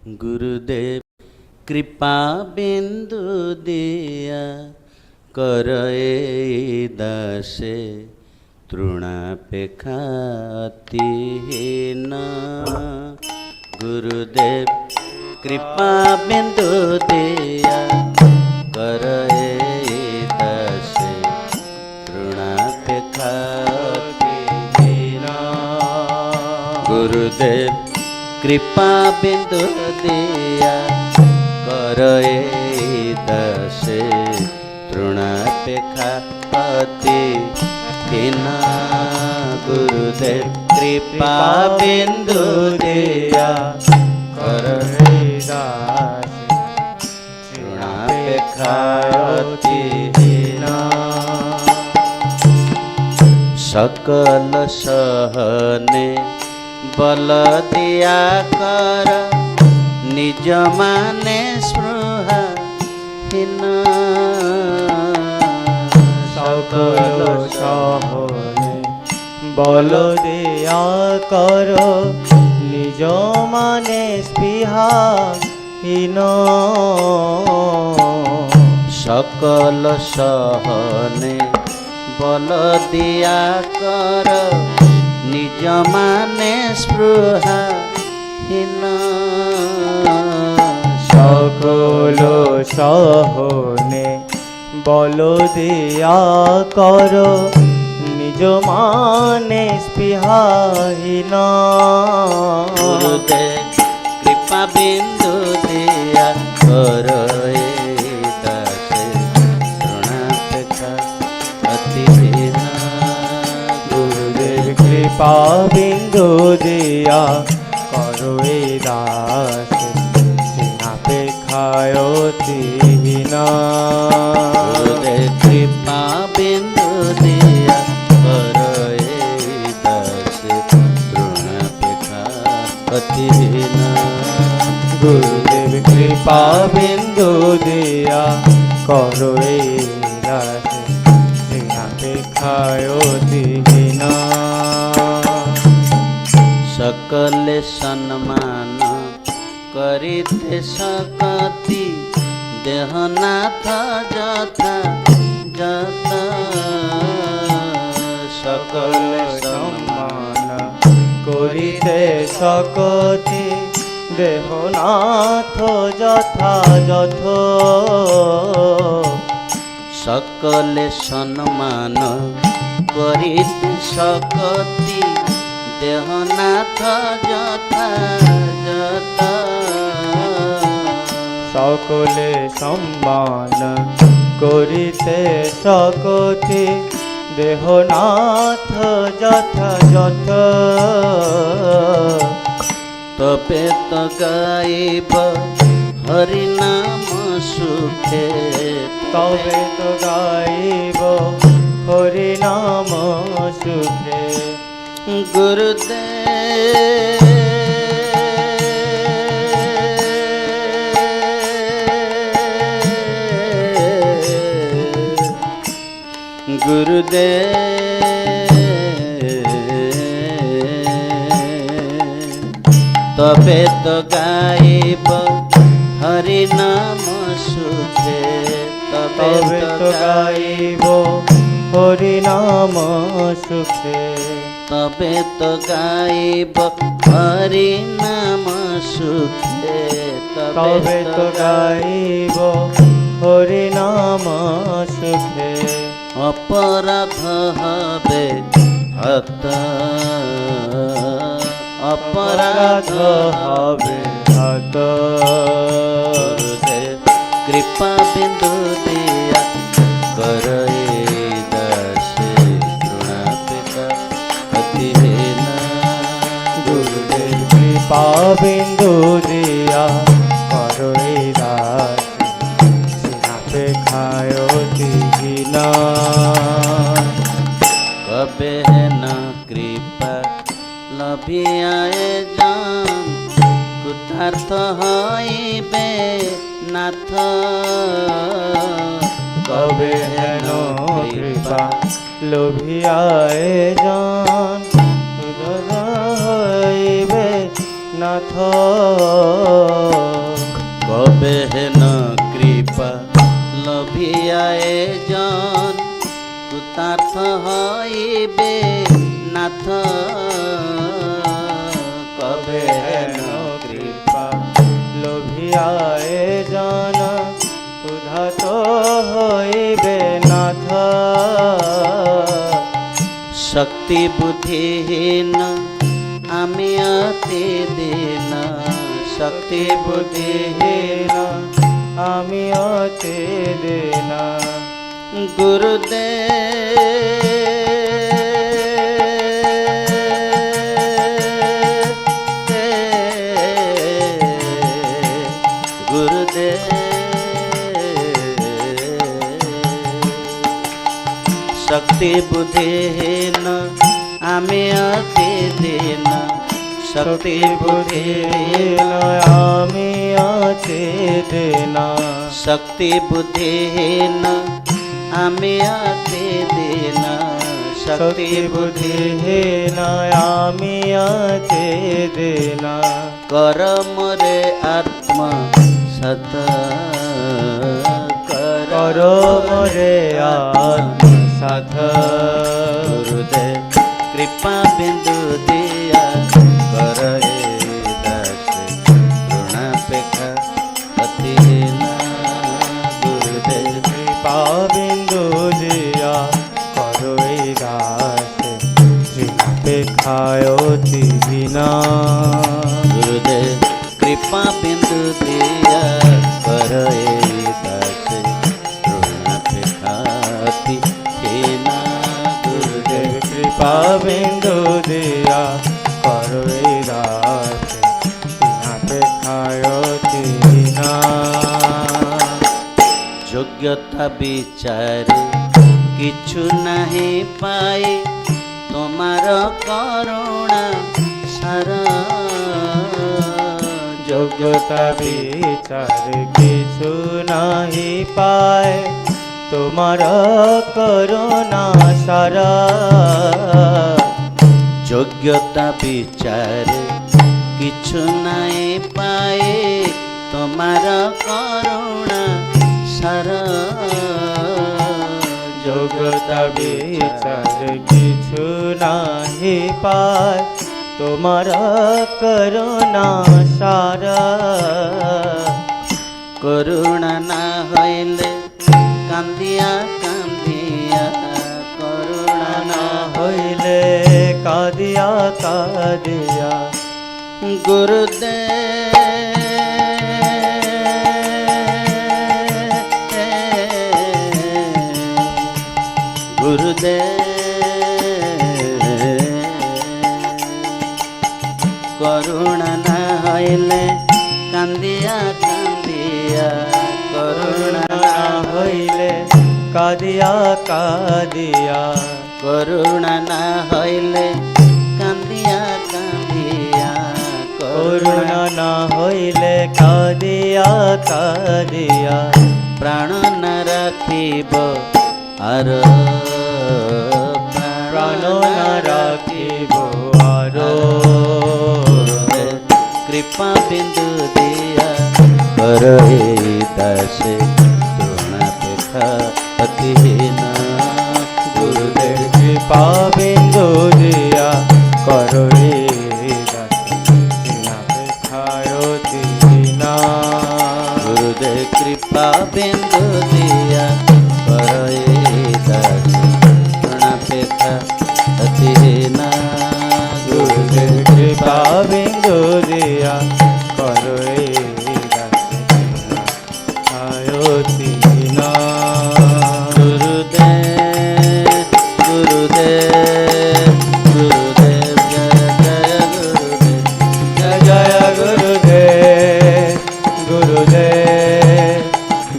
गुरुदेव कृपा बिंदु दिया करे दासे तृणापेक्षातिहीन। गुरुदेव कृपा बिंदु दिया करे दासे तृणापेक्षातिहीन। गुरुदेव कृपा बिंदु दिया करे दासे तृणापेक्षातिहीन। गुरुदेव कृपा बिंदु दिया करे दासे तृणापेक्षातिहीन। सकल सहने बल दिया कर निज माने स्पृहाहीन। सकल सहने बल दिया कर निज माने स्पृहाहीन। सकल सहने बल दिया कर निज माने स्पृहाहीन। सकल सहने बल दिया कर निज माने स्पृहाहीन। गुरुदेव कृपा बिंदु दिया करे दासे तृणापेक्षातिहीन। गुरुदेव कृपा बिंदु दिया करो दासे तृणापेक्षातिहीन। गुरुदेव कृपा बिंदु दिया करे दासे तृणापेक्षातिहीन। गुरुदेव कृपा बिंदु दिया करो दासे तृणापेक्षातिहीन। सकल सम्मान करिते सकति देहनाथ जथा जथा। सकल सम्मान करिते सकति देहनाथ यथा यथ। सकल सम्मान करिते सकति देहनाथ यथा यथा। सकले सम्मान करिते सकति देहनाथ यथा यथ। तबे तो गाइब हरि नाम सुखे। तबे तो गाइब हरि नाम सुखे। गुरुदेव तबे तो गाइब हरि नाम सुखे। तबे तो गाइब हरि नाम सुखे। तबे तो गाइब हरि नाम सुखे। तबे तो गाइब हरि नाम सुखे। अपराध हबे हत अपराध हबे हत। गुरुदेव कृपा बिंदु दिया करे दासे तृणापेक्षातिहीन। गुरुदेव कृपा बिंदु दिया करो दासे तृणापेक्षातिहीन। कबे न कृपा लभियाए जान कृतार्थ हइबे नाथ। कबे हेन कृपा लोभियाए जान हइबे नाथ। নাথ কবে হেন কৃপা লভিয়ায়ে জন কৃতার্থ হইবে নাথ কবে হেন কৃপা লোভিয়ায় জন উদ্ধত হইবে নাথ শক্তি বুদ্ধিহীন আমি অতি দীন শক্তি বুদ্ধিহীন আমি অতি দীন গুরুদেব শক্তি বুদ্ধিহীন আমি অতি দীন শক্তি বুদ্ধিহীন আমি অতি দীন শক্তি বুদ্ধিহীন আমি অতি দীন শক্তি বুদ্ধিহীন আমি অতি দীন কর মোরে আত্ম সত কর মোরে আত্ম সাধ গুরুদেব কৃপা বিন্দু দিয়া কর হে দাস ঋণাপেক্ষা অতিহীন গুরুদেব কৃপা বিন্দু দিয়া করো এই দাস ঋণাপেক্ষায় অতিহীন গুরুদেব কৃপা বিন্দু দিয়া কর হে দাস ঋণাপেক্ষা অতিহীন গুরুদেব কৃপা বিন্দু দিয়া করো এই দাস ঋণাপেক্ষায় অতিহীন যোগ্যতা বিচারে কিছু নাহি পাই তোমার করুণা সারা যোগ্যতা বিচার কিছু নাহি পায় তোমার করুণা সারা যোগ্যতা বিচারে কিছু নাই পাই তোমার করুণা সারা যোগ্যতা বিচার কিছু নাহি পায় তোমার করুণা সারা করুণা না হইলে কান্দিয়া কান্দিয়া করুণা না হইলে কাঁদিয়া কাঁদিয়া গুরুদেব করুণা না হইলে কান্দিয়া কান্দিয়া করুণা না হইলে কাঁদিয়া কাঁদিয়া করুণা না হইলে কান্দিয়া কান্দিয়া করুণা না হইলে কাঁদিয়া কাঁদিয়া প্রাণ না রাখিব আর প্রাণ না রাখিব আরো কৃপা বিন্দু দিয়া কর হে দাস তৃণাপেক্ষা অতিহীন গুরুদেব কৃপা বিন্দু দিয়া করো রে দাসিনাপেক্ষায় অতিহীন গুরুদেব কৃপা বিন্দু দিয়া কর হে দাস তৃণাপেক্ষা অতিহীন গুরুদেব কৃপা বিন্দু দিয়া করো রে দাসিনাপেক্ষায় অতিহীন গুরুদেব গুরুদেব গুরুদেব জয় জয় গুরুদেব গুরুদেব গুরুদেব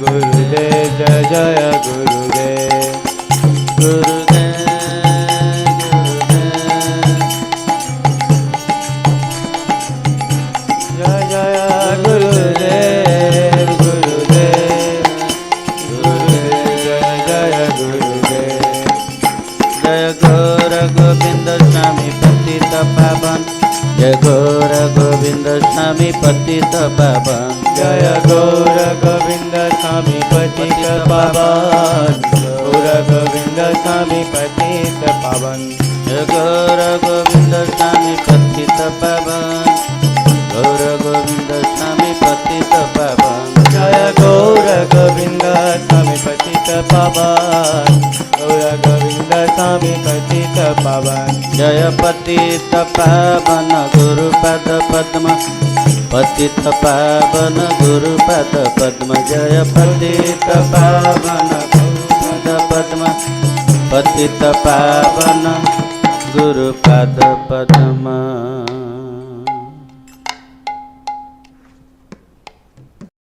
গুরুদেব জয় জয় গুরুদেব গুরুদেব জয় জয় पतित पावन जय गौर गोविंद स्वामी पतित पावन गौर गोविंद स्वामी पतित पावन जय गौर गोविंद स्वामी पतित पावन गौर गोविंद स्वामी पतित पावन जय गौर गोविंद स्वामी पतित पावन गौर गोविंद स्वामी पतित पावन जय पतित पावन गुरुपद पद्म पतित पावन गुरुपद पद्म जय पतित पावन गुरुपद पद्म पतित पावन गुरुपद पद्म।